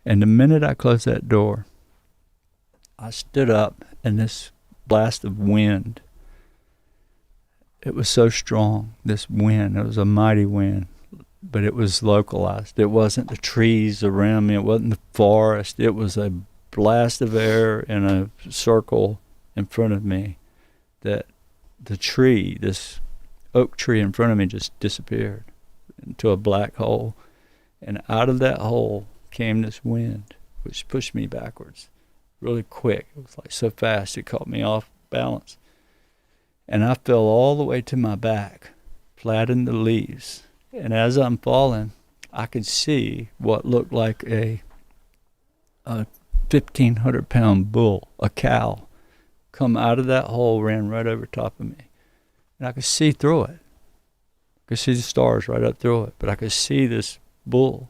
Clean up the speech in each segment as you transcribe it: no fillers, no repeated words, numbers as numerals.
And the minute I closed that door, I stood up, and this blast of wind, it was so strong, this wind. It was a mighty wind, but it was localized. It wasn't the trees around me. It wasn't the forest. It was a blast of air in a circle in front of me that the tree, this oak tree in front of me, just disappeared into a black hole. And out of that hole came this wind, which pushed me backwards really quick. It was like so fast, it caught me off balance. And I fell all the way to my back, flat in the leaves. And as I'm falling, I could see what looked like a 1,500-pound bull, a cow, come out of that hole, ran right over top of me. And I could see through it. I could see the stars right up through it, but I could see this bull.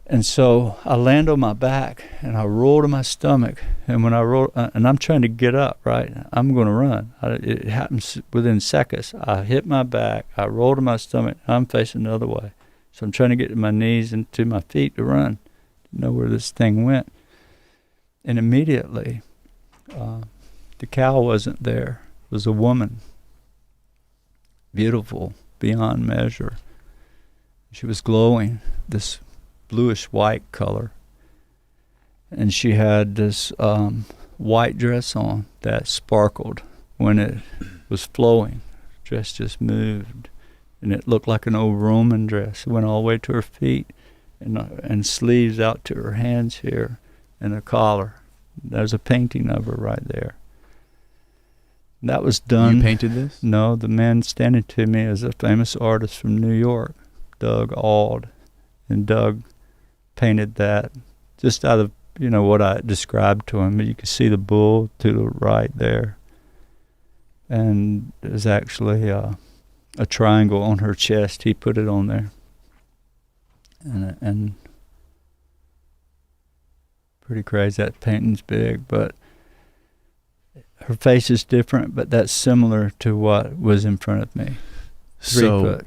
And so I land on my back, and I roll to my stomach. And when I roll, and I'm trying to get up, right? I'm going to run. It happens within seconds. I hit my back, I roll to my stomach, I'm facing the other way. So I'm trying to get to my knees and to my feet to run, to know where this thing went. And immediately, the cow wasn't there. It was a woman, beautiful beyond measure. She was glowing, this bluish white color, and she had this white dress on that sparkled when it was flowing. The dress just moved, and it looked like an old Roman dress. It went all the way to her feet, and sleeves out to her hands here, and a collar. There's a painting of her right there. That was done. You painted this? No, the man standing to me is a famous artist from New York, Doug Auld, and Doug painted that just out of, what I described to him. You could see the bull to the right there. And there's actually a triangle on her chest. He put it on there. And pretty crazy. That painting's big, but her face is different, but that's similar to what was in front of me. 3 foot.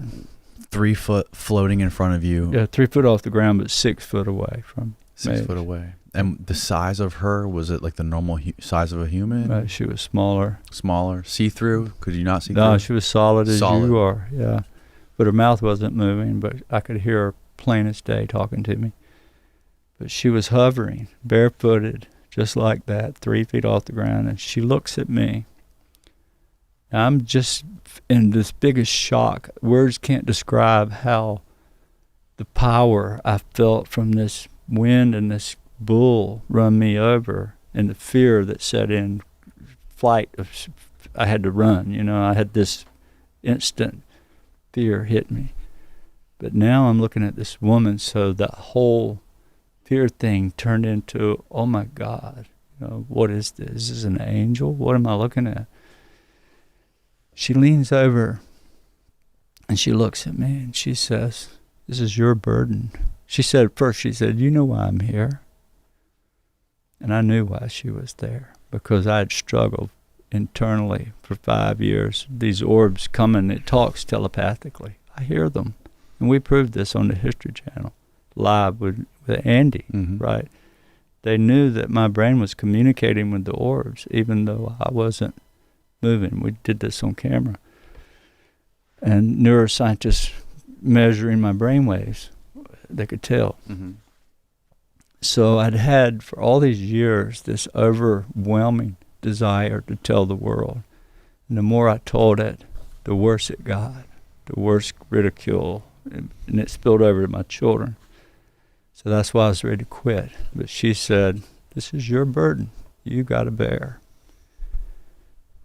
3 foot floating in front of you. Yeah, 3 foot off the ground, but 6 foot away from 6 me. foot away. And the size of her, was it like the normal size of a human? She was smaller. Smaller? See-through? Could you not see through? No, she was solid as you are, yeah. But her mouth wasn't moving, but I could hear her plain as day talking to me. But she was hovering, barefooted, just like that, 3 feet off the ground, and she looks at me. I'm just in this biggest shock. Words can't describe how the power I felt from this wind and this bull run me over, and the fear that set in, flight. I had to run, I had this instant fear hit me. But now I'm looking at this woman, so that whole fear thing turned into, oh my God, what is this? Is this an angel? What am I looking at? She leans over and she looks at me and she says, this is your burden. She said, you know why I'm here? And I knew why she was there, because I had struggled internally for 5 years. These orbs coming, it talks telepathically. I hear them. And we proved this on the History Channel, live with Andy, right? They knew that my brain was communicating with the orbs, even though I wasn't moving. We did this on camera. And neuroscientists measuring my brain waves, they could tell. Mm-hmm. So I'd had for all these years this overwhelming desire to tell the world. And the more I told it, the worse it got, the worse ridicule, and it spilled over to my children. So that's why I was ready to quit. But she said, this is your burden. You got to bear.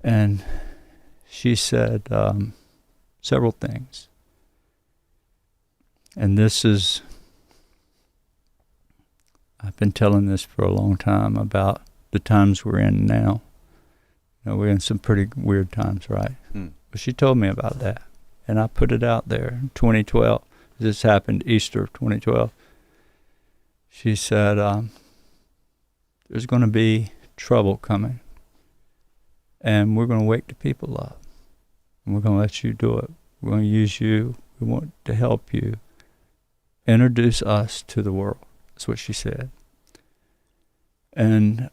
And she said several things. And this is, I've been telling this for a long time about the times we're in now. We're in some pretty weird times, right? But she told me about that. And I put it out there in 2012. This happened Easter of 2012. She said, there's going to be trouble coming. And we're going to wake the people up. And we're going to let you do it. We're going to use you. We want to help you. Introduce us to the world. That's what she said. And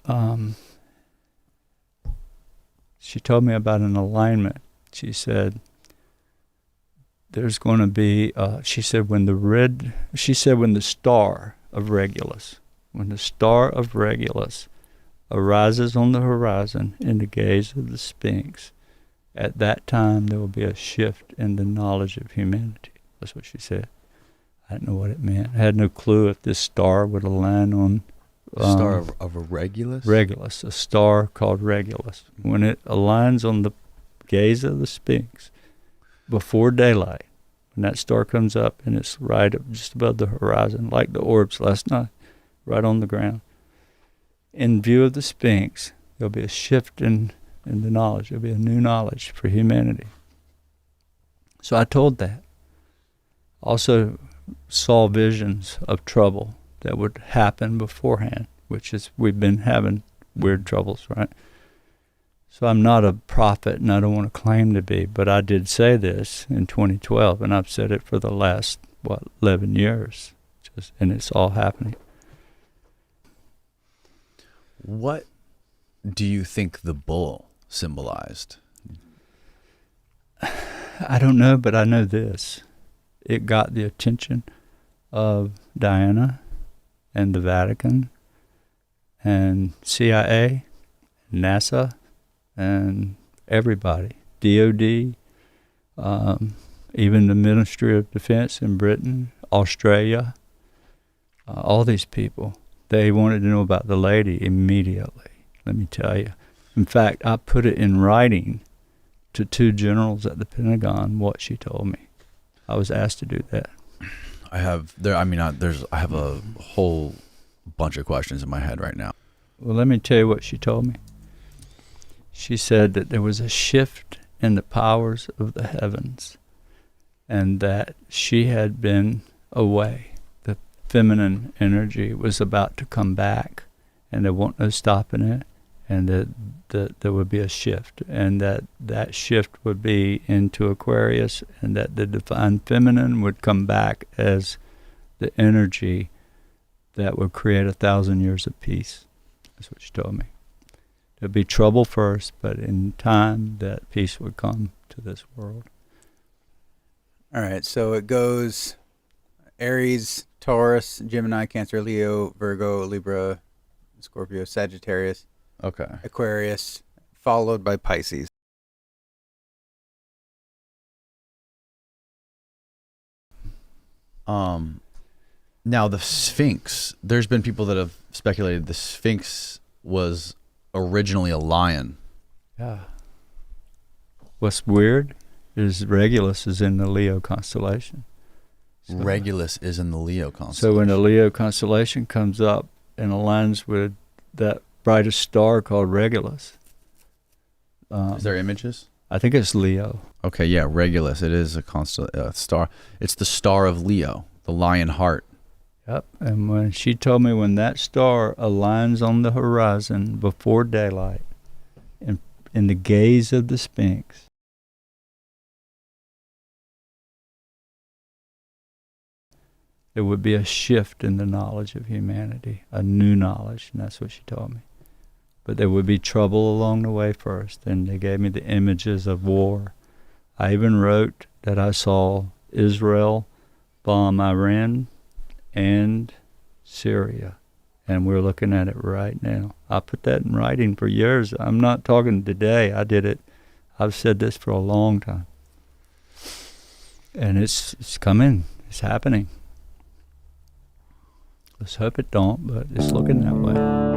she told me about an alignment. She said, there's going to be, she said, when the star of Regulus arises on the horizon in the gaze of the Sphinx, at that time there will be a shift in the knowledge of humanity. That's what she said. I didn't know what it meant. I had no clue if this star would align on... star of a Regulus? Regulus, a star called Regulus. When it aligns on the gaze of the Sphinx before daylight, when that star comes up and it's right up just above the horizon, like the orbs last night, right on the ground, in view of the Sphinx, there'll be a shift in the knowledge. There'll be a new knowledge for humanity. So I told that. Also saw visions of trouble that would happen beforehand, which is, we've been having weird troubles, right? So I'm not a prophet, and I don't want to claim to be, but I did say this in 2012, and I've said it for the last, 11 years, and it's all happening. What do you think the bull symbolized? I don't know, but I know this. It got the attention of Diana and the Vatican and CIA, NASA, and everybody, DOD, even the Ministry of Defense in Britain, Australia, all these people. They wanted to know about the lady immediately, let me tell you. In fact, I put it in writing to 2 generals at the Pentagon what she told me. I was asked to do that. I have a whole bunch of questions in my head right now. Well, let me tell you what she told me. She said that there was a shift in the powers of the heavens, and that she had been away. The feminine energy was about to come back, and there wasn't no stopping it, and that there would be a shift, and that shift would be into Aquarius, and that the divine feminine would come back as the energy that would create 1,000 years of peace. That's what she told me. There'd be trouble first, but in time that peace would come to this world. All right, so it goes Aries, Taurus, Gemini, Cancer, Leo, Virgo, Libra, Scorpio, Sagittarius, Okay. Aquarius, followed by Pisces. Now the Sphinx, there's been people that have speculated the Sphinx was originally a lion. Yeah. What's weird is Regulus is in the Leo constellation. So, Regulus is in the Leo constellation. So when the Leo constellation comes up and aligns with that brightest star called Regulus. Is there images? I think it's Leo. Okay, yeah, Regulus. It is a star. It's the star of Leo, the lion heart. Yep. And when she told me when that star aligns on the horizon before daylight, in the gaze of the Sphinx, there would be a shift in the knowledge of humanity, a new knowledge, and that's what she told me. But there would be trouble along the way first, and they gave me the images of war. I even wrote that I saw Israel bomb Iran and Syria, and we're looking at it right now. I put that in writing for years. I'm not talking today. I did it. I've said this for a long time. And it's coming. It's happening. Let's hope it don't, but it's looking that way.